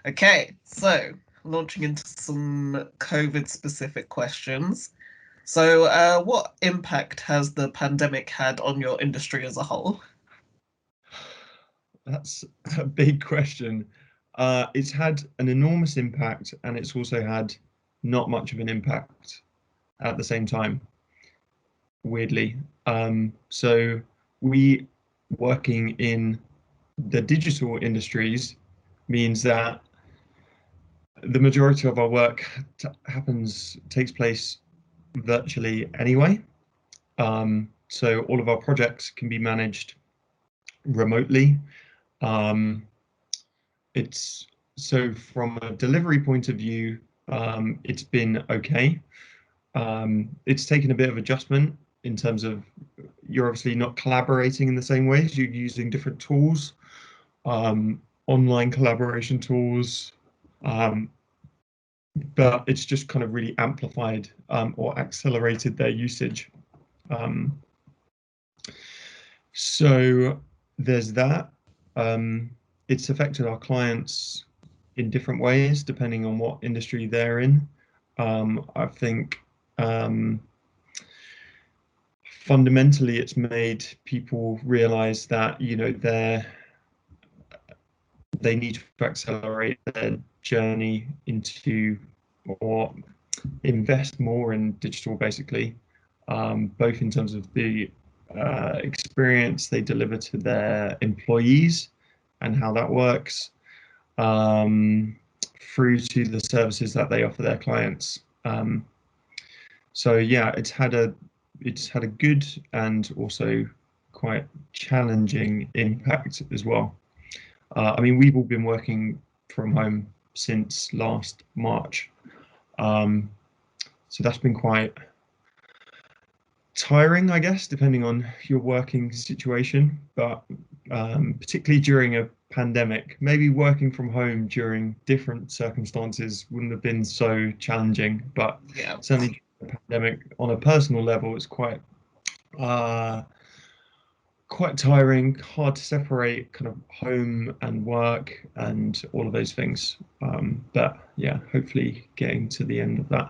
Okay, so launching into some COVID-specific questions. So, what impact has the pandemic had on your industry as a whole? That's a big question. It's had an enormous impact, and it's also had not much of an impact at the same time, weirdly. So we working in the digital industries means that the majority of our work takes place virtually anyway. So all of our projects can be managed remotely. Um, it's so from a delivery point of view, it's been okay. It's taken a bit of adjustment in terms of you're obviously not collaborating in the same ways. You're using different tools, online collaboration tools, um, but it's just kind of really amplified or accelerated their usage. Um, so there's that. Um, it's affected our clients in different ways depending on what industry they're in. I think fundamentally it's made people realize that they need to accelerate their journey into or invest more in digital basically, both in terms of the experience they deliver to their employees and how that works, um, through to the services that they offer their clients. So yeah, it's had a good and also quite challenging impact as well. I mean, we've all been working from home since last March, um, so that's been quite tiring, I guess, depending on your working situation. But particularly during a pandemic, maybe working from home during different circumstances wouldn't have been so challenging. But Yeah. certainly, the pandemic on a personal level is uh, quite tiring, hard to separate kind of home and work and all of those things. But yeah, hopefully getting to the end of that.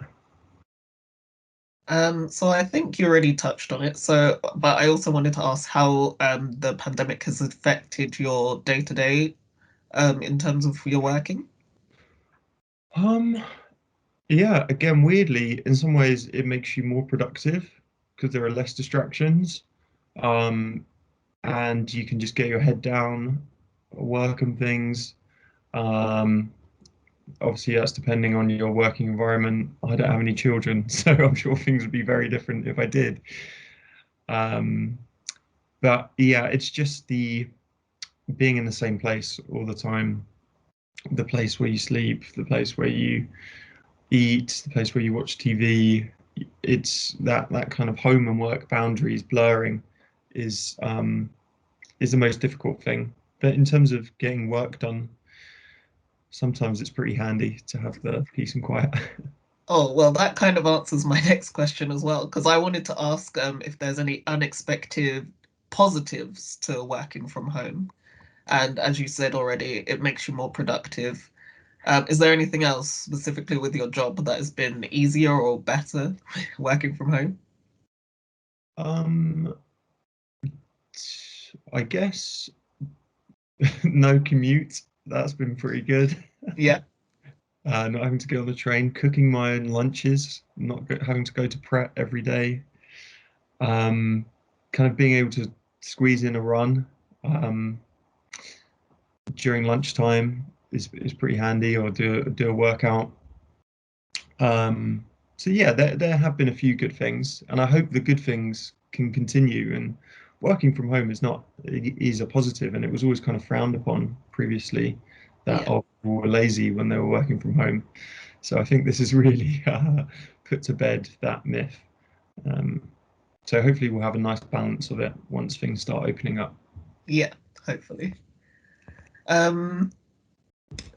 So I think you already touched on it. So, but I also wanted to ask how the pandemic has affected your day-to-day in terms of your working. Um, yeah, again, weirdly, in some ways, it makes you more productive because there are less distractions. Um, and you can just get your head down, work and things. Um, Obviously, that's depending on your working environment. I don't have any children, so I'm sure things would be very different if I did. Um, but yeah, it's just the being in the same place all the time, the place where you sleep, the place where you eat, the place where you watch TV. It's that kind of home and work boundaries blurring is um, is the most difficult thing. But in terms of getting work done, sometimes it's pretty handy to have the peace and quiet. Oh, well, that kind of answers my next question as well, because I wanted to ask if there's any unexpected positives to working from home. And as you said already, it makes you more productive. Is there anything else specifically with your job that has been easier or better working from home? Um, I guess no commute. That's been pretty good. Yeah. Not having to go on the train, cooking my own lunches, not having to go to prep every day. Um, Kind of being able to squeeze in a run um, during lunchtime is pretty handy, or do a workout. So yeah, there have been a few good things, and I hope the good things can continue. And working from home is a positive, and it was always kind of frowned upon previously that Yeah. oh, people were lazy when they were working from home. So I think this has really put to bed that myth. Um, so hopefully we'll have a nice balance of it once things start opening up. Yeah, hopefully. Um,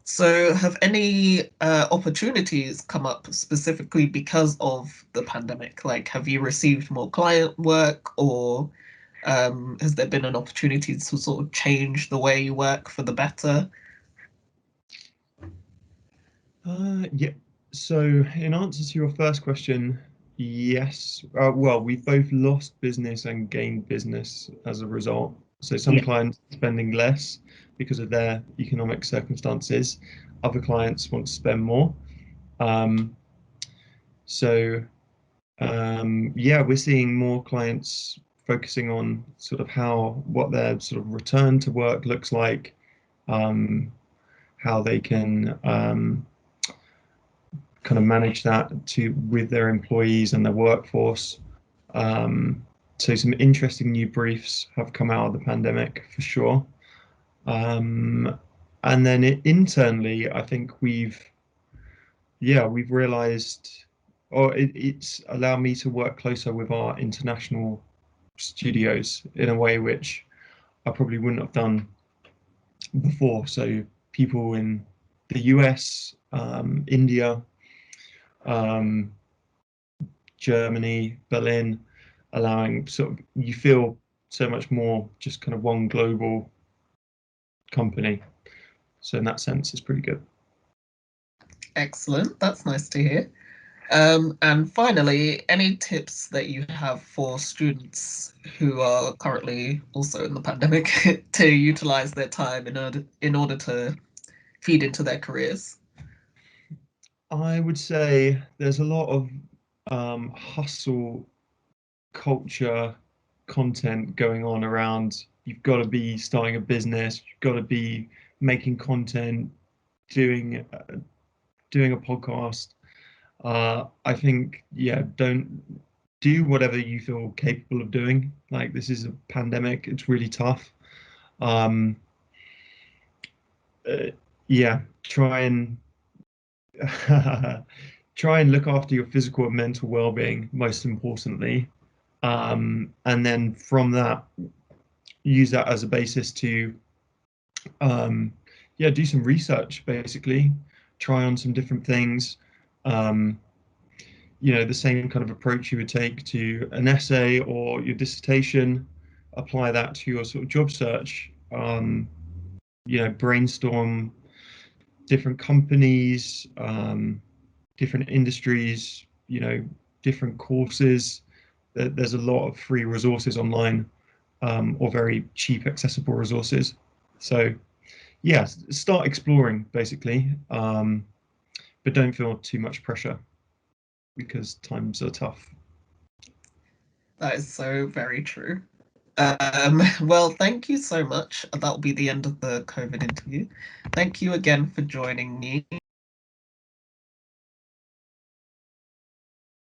so have any opportunities come up specifically because of the pandemic? Like, have you received more client work, or has there been an opportunity to sort of change the way you work for the better? Yeah. So, in answer to your first question, yes. Well, we've both lost business and gained business as a result. So, some Yeah. clients spending less because of their economic circumstances. Other clients want to spend more. Um, so, yeah, we're seeing more clients focusing on sort of what their sort of return to work looks like, um, how they can kind of manage that to with their employees and their workforce. Um, so some interesting new briefs have come out of the pandemic for sure. And then internally, I think we've realized, or it's allowed me to work closer with our international studios in a way which I probably wouldn't have done before. So people in the US, India, um, Germany, Berlin, allowing sort of you feel so much more just kind of one global company. So in that sense, it's pretty good. Excellent. That's nice to hear. And finally, any tips that you have for students who are currently also in the pandemic to utilize their time in order to feed into their careers? I would say there's a lot of hustle culture content going on around. You've got to be starting a business. You've got to be making content, doing doing a podcast. I think, yeah, don't do whatever you feel capable of doing. Like this is a pandemic; it's really tough. Um, uh, yeah, try and look after your physical and mental well-being, most importantly. And then from that, use that as a basis to, um, yeah, do some research. Basically, try on some different things. Um, the same kind of approach you would take to an essay or your dissertation, apply that to your sort of job search. Brainstorm different companies, different industries, different courses. There's a lot of free resources online, or very cheap, accessible resources. So, yeah, start exploring basically, but don't feel too much pressure because times are tough. That is so very true. Well, thank you so much. That'll be the end of the COVID interview. Thank you again for joining me.